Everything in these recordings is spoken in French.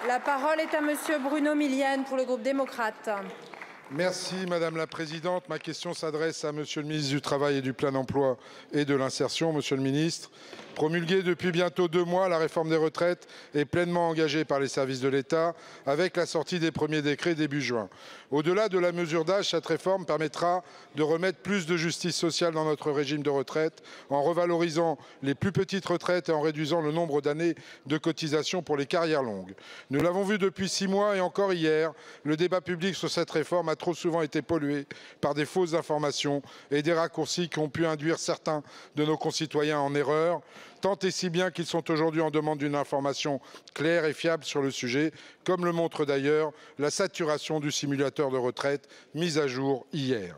La parole est à Monsieur Bruno Milienne pour le groupe démocrate. Merci Madame la Présidente. Ma question s'adresse à Monsieur le ministre du Travail et du Plein Emploi et de l'Insertion. Monsieur le ministre, promulguée depuis bientôt 2 mois, la réforme des retraites est pleinement engagée par les services de l'État avec la sortie des premiers décrets début juin. Au-delà de la mesure d'âge, cette réforme permettra de remettre plus de justice sociale dans notre régime de retraite en revalorisant les plus petites retraites et en réduisant le nombre d'années de cotisation pour les carrières longues. Nous l'avons vu depuis 6 mois et encore hier, le débat public sur cette réforme a trop souvent été pollué par des fausses informations et des raccourcis qui ont pu induire certains de nos concitoyens en erreur, tant et si bien qu'ils sont aujourd'hui en demande d'une information claire et fiable sur le sujet, comme le montre d'ailleurs la saturation du simulateur de retraite mise à jour hier.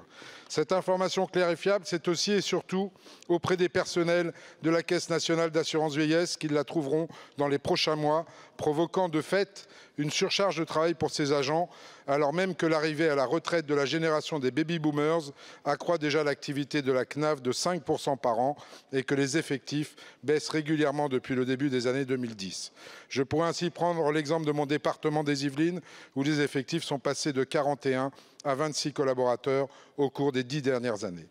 Cette information claire et fiable, c'est aussi et surtout auprès des personnels de la Caisse nationale d'assurance vieillesse qu'ils la trouveront dans les prochains mois, provoquant de fait une surcharge de travail pour ces agents, alors même que l'arrivée à la retraite de la génération des baby-boomers accroît déjà l'activité de la CNAV de 5% par an et que les effectifs baissent régulièrement depuis le début des années 2010. Je pourrais ainsi prendre l'exemple de mon département des Yvelines, où les effectifs sont passés de 41 à 26 collaborateurs au cours des 10 dernières années.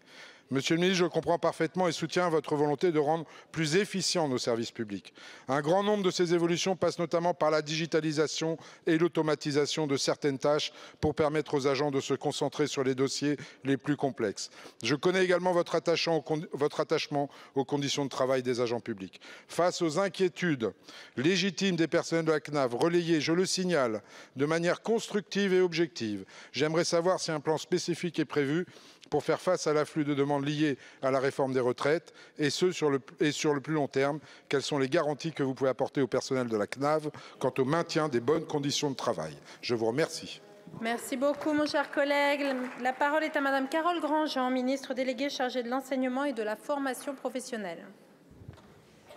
Monsieur le ministre, je comprends parfaitement et soutiens votre volonté de rendre plus efficients nos services publics. Un grand nombre de ces évolutions passent notamment par la digitalisation et l'automatisation de certaines tâches pour permettre aux agents de se concentrer sur les dossiers les plus complexes. Je connais également votre attachement aux conditions de travail des agents publics. Face aux inquiétudes légitimes des personnels de la CNAV, relayées, je le signale, de manière constructive et objective, j'aimerais savoir si un plan spécifique est prévu pour faire face à l'afflux de demandes liées à la réforme des retraites et sur le plus long terme. Quelles sont les garanties que vous pouvez apporter au personnel de la CNAV quant au maintien des bonnes conditions de travail? Je vous remercie. Merci beaucoup, mon cher collègue. La parole est à Madame Carole Grandjean, ministre déléguée chargée de l'enseignement et de la formation professionnelle.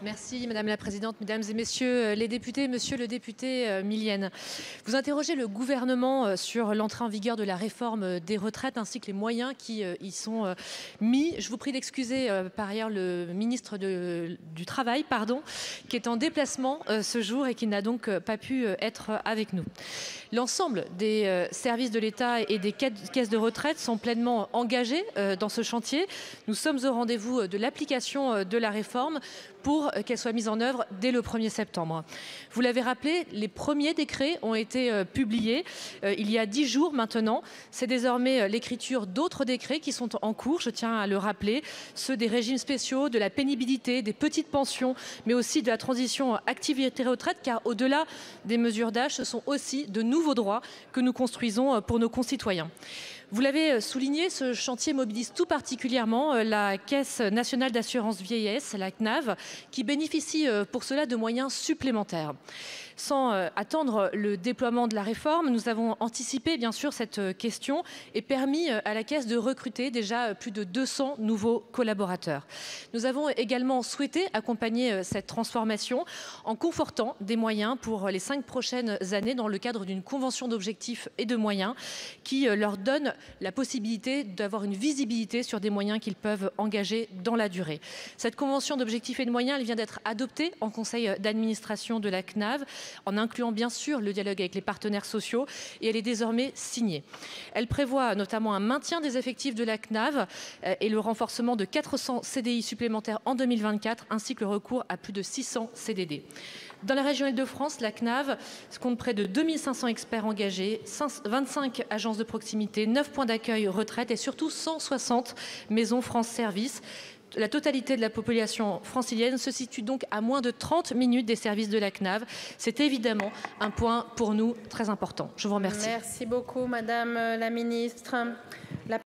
Merci Madame la Présidente, Mesdames et Messieurs les députés, Monsieur le député Milienne. Vous interrogez le gouvernement sur l'entrée en vigueur de la réforme des retraites ainsi que les moyens qui y sont mis. Je vous prie d'excuser par ailleurs le ministre du Travail, qui est en déplacement ce jour et qui n'a donc pas pu être avec nous. L'ensemble des services de l'État et des caisses de retraite sont pleinement engagés dans ce chantier. Nous sommes au rendez-vous de l'application de la réforme pour qu'elle soit mise en œuvre dès le 1er septembre. Vous l'avez rappelé, les premiers décrets ont été publiés il y a 10 jours maintenant. C'est désormais l'écriture d'autres décrets qui sont en cours, je tiens à le rappeler, ceux des régimes spéciaux, de la pénibilité, des petites pensions, mais aussi de la transition activité-retraite, car au-delà des mesures d'âge, ce sont aussi de nouveaux droits que nous construisons pour nos concitoyens. Vous l'avez souligné, ce chantier mobilise tout particulièrement la Caisse nationale d'assurance vieillesse, la CNAV, qui bénéficie pour cela de moyens supplémentaires. Sans attendre le déploiement de la réforme, nous avons anticipé bien sûr cette question et permis à la Caisse de recruter déjà plus de 200 nouveaux collaborateurs. Nous avons également souhaité accompagner cette transformation en confortant des moyens pour les 5 prochaines années dans le cadre d'une convention d'objectifs et de moyens qui leur donne la possibilité d'avoir une visibilité sur des moyens qu'ils peuvent engager dans la durée. Cette convention d'objectifs et de moyens, elle vient d'être adoptée en conseil d'administration de la CNAV, en incluant bien sûr le dialogue avec les partenaires sociaux, et elle est désormais signée. Elle prévoit notamment un maintien des effectifs de la CNAV et le renforcement de 400 CDI supplémentaires en 2024, ainsi que le recours à plus de 600 CDD. Dans la région Île-de-France, la CNAV compte près de 2500 experts engagés, 25 agences de proximité, 9 points d'accueil retraite et surtout 160 maisons France Service. La totalité de la population francilienne se situe donc à moins de 30 minutes des services de la CNAV. C'est évidemment un point pour nous très important. Je vous remercie. Merci beaucoup, Madame la Ministre.